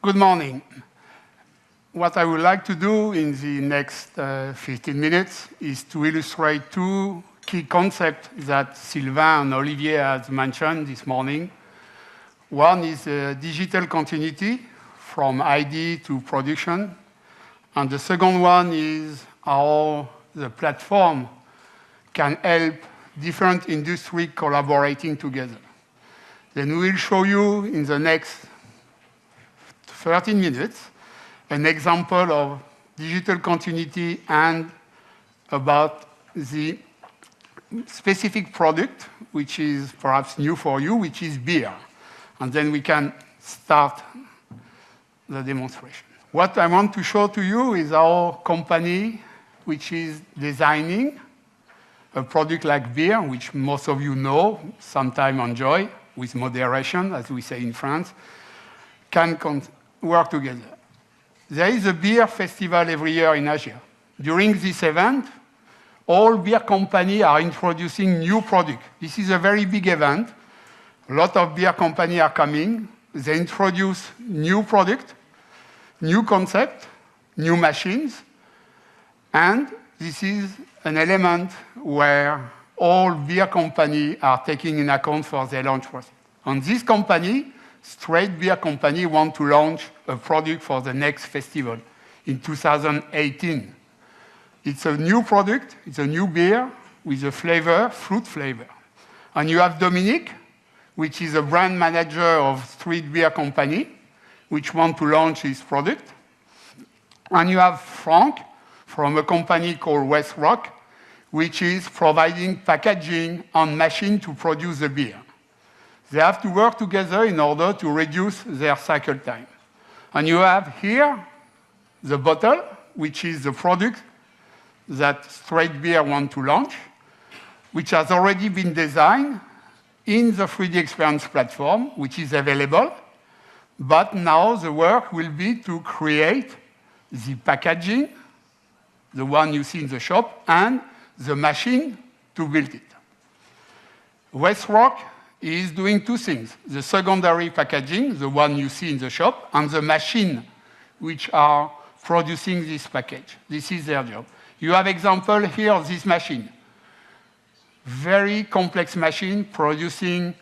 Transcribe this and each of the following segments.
Good morning. What I would like to do in the next 15 minutes is to illustrate two key concepts that Sylvain and Olivier has mentioned this morning. One is digital continuity from ID to production. And the second one is how the platform can help different industries collaborating together. Then we will show you in the next 13 minutes an example of digital continuity and about the specific product, which is perhaps new for you, which is beer. And then we can start the demonstration. What I want to show to you is our company, which is designing a product like beer, which most of you know, sometimes enjoy, with moderation, as we say in France, can work together. There is a beer festival every year in Asia. During this event, all beer companies are introducing new products. This is a very big event. A lot of beer companies are coming. They introduce new products, new concepts, new machines, and this is an element where all beer companies are taking in account for their launch process. And this company, Straight Beer Company, want to launch a product for the next festival in 2018. It's a new product, it's a new beer with a flavor, fruit flavor. And you have Dominique, which is a brand manager of Street Beer Company, which want to launch his product. And you have Frank from a company called Westrock, which is providing packaging and machine to produce the beer. They have to work together in order to reduce their cycle time. And you have here the bottle, which is the product that Straight Beer want to launch, which has already been designed in the 3D Experience platform, which is available. But now the work will be to create the packaging, the one you see in the shop, and the machine to build it. Westrock is doing two things: the secondary packaging, the one you see in the shop, and the machine which are producing this package. This is their job. You have example here of this machine. Very complex machine producing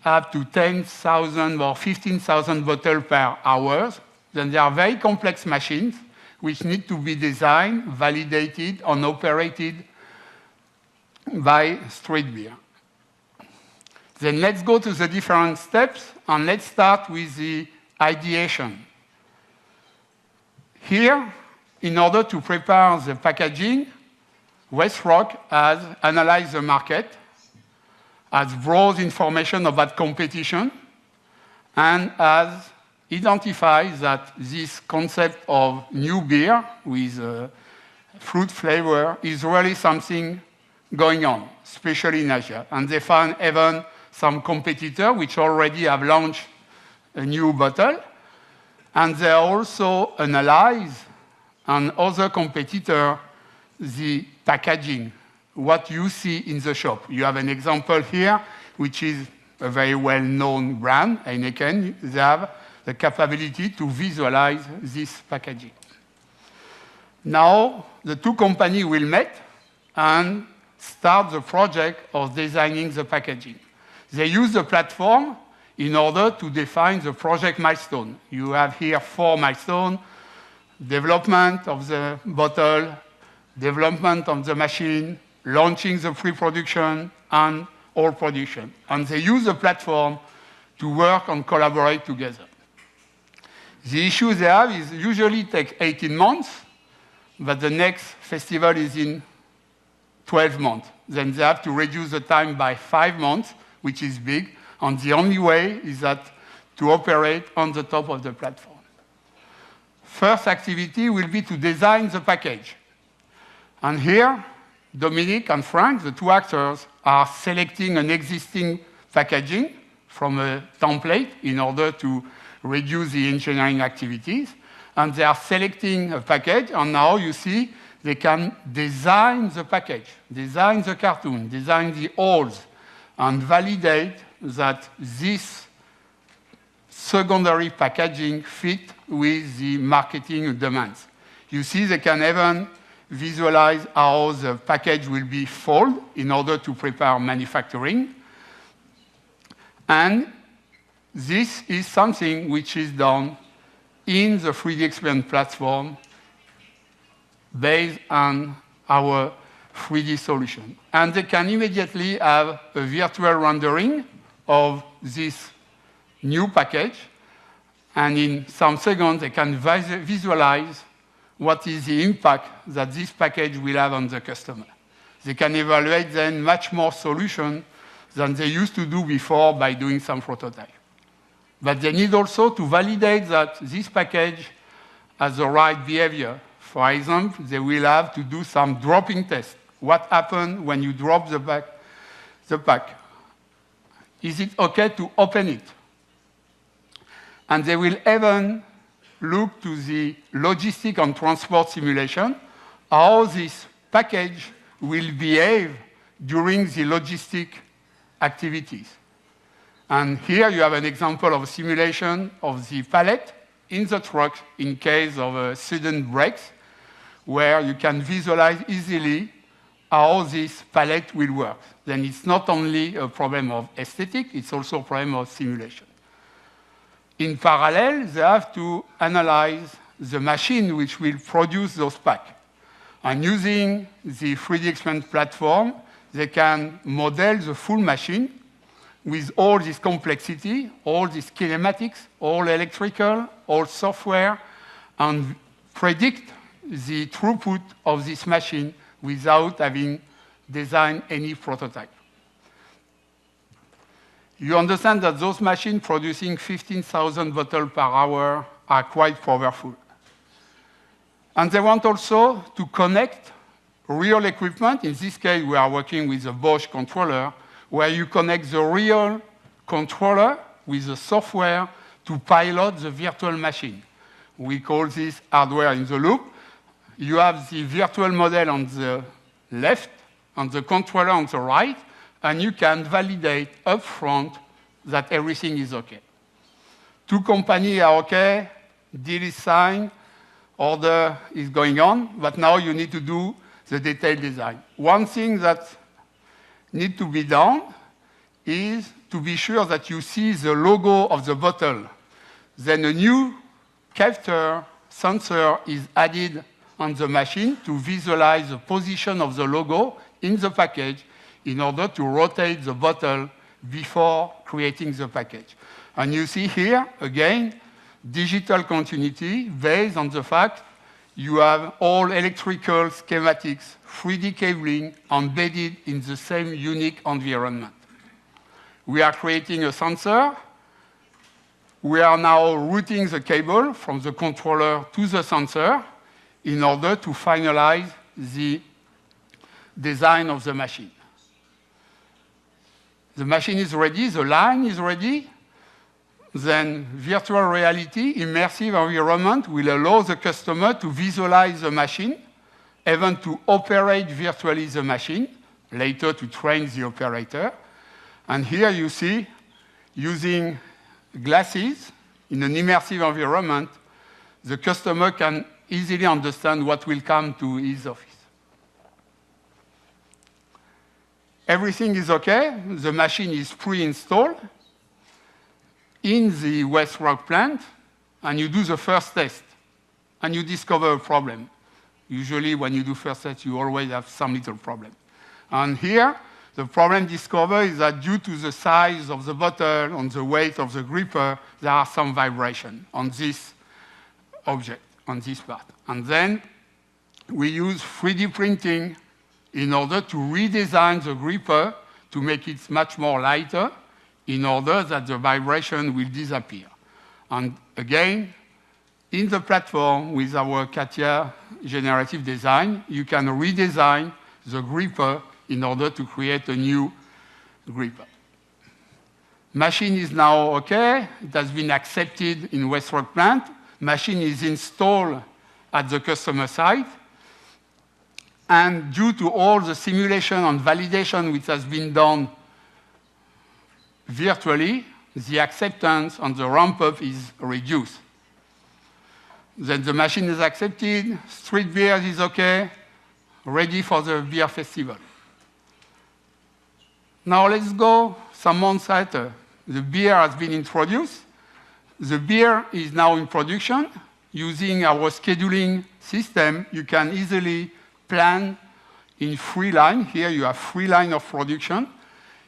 up to 10,000 or 15,000 bottles per hour. Then there are very complex machines which need to be designed, validated, and operated by Straight Beer. Then let's go to the different steps, and let's start with the ideation. Here, in order to prepare the packaging, Westrock has analyzed the market, has brought information about competition, and has identified that this concept of new beer with fruit flavor is really something going on, especially in Asia. And they found even some competitors which already have launched a new bottle, and they also analyze on other competitors the packaging, what you see in the shop. You have an example here, which is a very well-known brand, Heineken. They have the capability to visualize this packaging. Now, the two companies will meet and start the project of designing the packaging. They use the platform in order to define the project milestone. You have here 4 milestones: development of the bottle, development of the machine, launching the pre-production, and all production. And they use the platform to work and collaborate together. The issue they have is usually take 18 months, but the next festival is in 12 months. Then they have to reduce the time by 5 months, which is big, and the only way is that to operate on the top of the platform. First activity will be to design the package. And here, Dominique and Frank, the two actors, are selecting an existing packaging from a template in order to reduce the engineering activities. And they are selecting a package, and now you see they can design the package, design the cartoon, design the holes, and validate that this secondary packaging fit with the marketing demands. You see they can even visualize how the package will be folded in order to prepare manufacturing. And this is something which is done in the 3D Experience platform based on our 3D solution. And they can immediately have a virtual rendering of this new package. And in some seconds, they can visualize what is the impact that this package will have on the customer. They can evaluate then much more solutions than they used to do before by doing some prototype. But they need also to validate that this package has the right behavior. For example, they will have to do some dropping tests. What happens when you drop the pack? Is it okay to open it? And they will even look to the logistic and transport simulation, how this package will behave during the logistic activities. And here you have an example of a simulation of the pallet in the truck in case of sudden brakes, where you can visualize easily how this pallet will work. Then it's not only a problem of aesthetic, it's also a problem of simulation. In parallel, they have to analyze the machine which will produce those packs. And using the 3D Experience platform, they can model the full machine with all this complexity, all these kinematics, all electrical, all software, and predict the throughput of this machine without having designed any prototype. You understand that those machines producing 15,000 bottles per hour are quite powerful. And they want also to connect real equipment. In this case, we are working with a Bosch controller, where you connect the real controller with the software to pilot the virtual machine. We call this hardware in the loop. You have the virtual model on the left, and the controller on the right, and you can validate upfront that everything is okay. Two companies are okay, deal is signed, order is going on, but now you need to do the detailed design. One thing that needs to be done is to be sure that you see the logo of the bottle. Then a new capture sensor is added on the machine to visualize the position of the logo in the package in order to rotate the bottle before creating the package. And you see here, again, digital continuity based on the fact you have all electrical schematics, 3D cabling embedded in the same unique environment. We are creating a sensor. We are now routing the cable from the controller to the sensor in order to finalize the design of the machine. The machine is ready, the line is ready. Then virtual reality, immersive environment will allow the customer to visualize the machine, even to operate virtually the machine, later to train the operator. And here you see, using glasses in an immersive environment, the customer can easily understand what will come to his office. Everything is okay. The machine is pre-installed in the West Rock plant, and you do the first test, and you discover a problem. Usually, when you do first test, you always have some little problem. And here, the problem discovered is that due to the size of the bottle and the weight of the gripper, there are some vibration on this object, on this part. And then we use 3D printing in order to redesign the gripper to make it much more lighter in order that the vibration will disappear. And again, in the platform with our CATIA generative design, you can redesign the gripper in order to create a new gripper. Machine is now okay. It has been accepted in West Rock plant. Machine is installed at the customer site. And due to all the simulation and validation which has been done virtually, the acceptance and the ramp-up is reduced. Then the machine is accepted, street beer is okay, ready for the beer festival. Now let's go some months later. The beer has been introduced. The beer is now in production. Using our scheduling system, you can easily plan in 3 lines. Here you have 3 lines of production.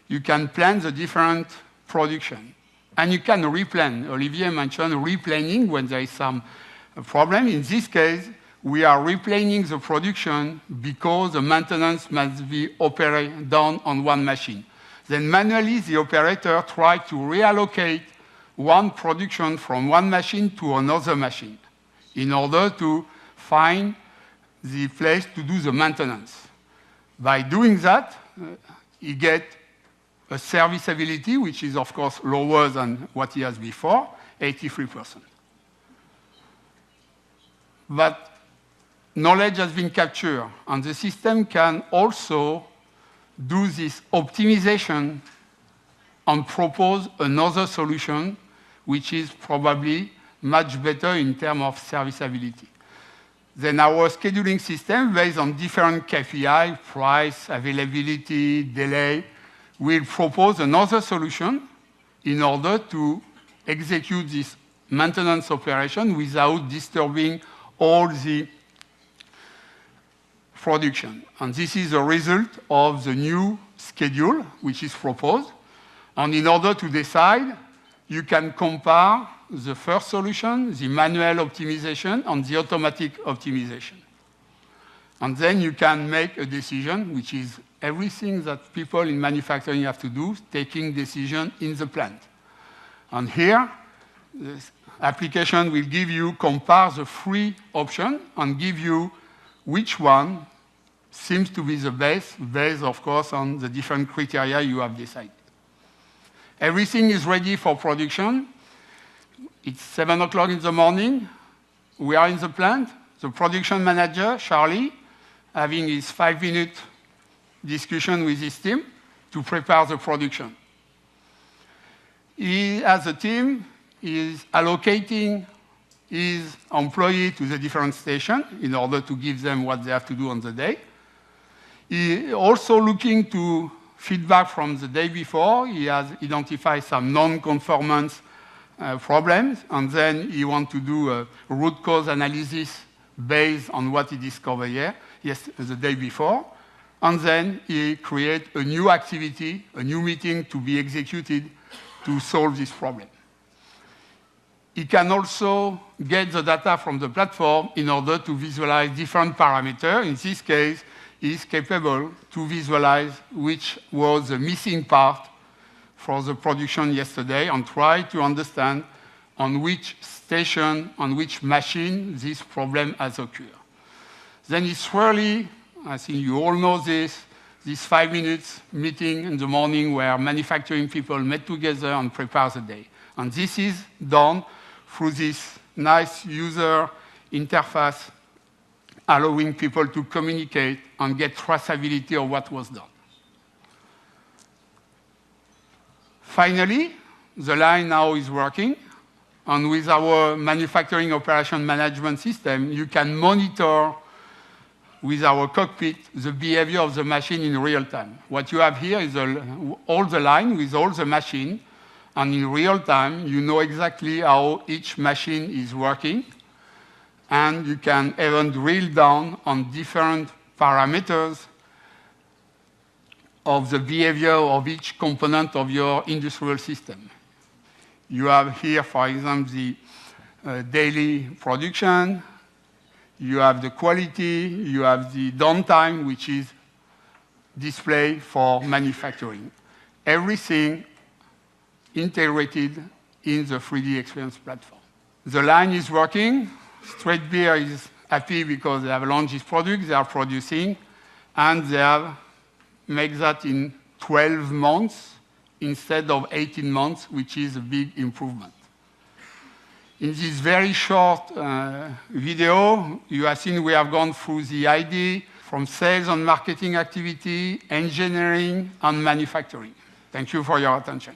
You can plan the different production. And you can replan. Olivier mentioned replanning when there is some problem. In this case, we are replanning the production because the maintenance must be done on one machine. Then manually, the operator tries to reallocate one production from one machine to another machine in order to find the place to do the maintenance. By doing that, you get a serviceability, which is, of course, lower than what he has before, 83%. But knowledge has been captured, and the system can also do this optimization and propose another solution, which is probably much better in terms of serviceability. Then our scheduling system, based on different KPI, price, availability, delay, will propose another solution in order to execute this maintenance operation without disturbing all the production. And this is a result of the new schedule, which is proposed. And in order to decide, you can compare the first solution, the manual optimization, and the automatic optimization. And then you can make a decision, which is everything that people in manufacturing have to do, taking decision in the plant. And here, this application will give you, compare the 3 options and give you which one seems to be the best, based, of course, on the different criteria you have decided. Everything is ready for production. It's 7 o'clock in the morning. We are in the plant. The production manager, Charlie, having his 5-minute discussion with his team to prepare the production. He, as a team, is allocating his employee to the different stations in order to give them what they have to do on the day. He also looking to feedback from the day before. He has identified some non-conformance problems, and then he wants to do a root cause analysis based on what he discovered the day before. And then he creates a new activity, a new meeting to be executed to solve this problem. He can also get the data from the platform in order to visualize different parameters. In this case, he is capable to visualize which was the missing part for the production yesterday and try to understand on which station, on which machine this problem has occurred. Then it's really, I think you all know this 5 minutes meeting in the morning where manufacturing people met together and prepare the day. And this is done through this nice user interface, allowing people to communicate and get traceability of what was done. Finally, the line now is working, and with our manufacturing operation management system, you can monitor with our cockpit the behavior of the machine in real time. What you have here is all the line with all the machine, and in real time, you know exactly how each machine is working, and you can even drill down on different parameters of the behavior of each component of your industrial system. You have here, for example, the daily production, you have the quality, you have the downtime, which is displayed for manufacturing. Everything integrated in the 3D experience platform. The line is working. Straight Beer is happy because they have launched this product, they are producing, and they have made that in 12 months instead of 18 months, which is a big improvement. In this very short video, you have seen we have gone through the idea from sales and marketing activity, engineering, and manufacturing. Thank you for your attention.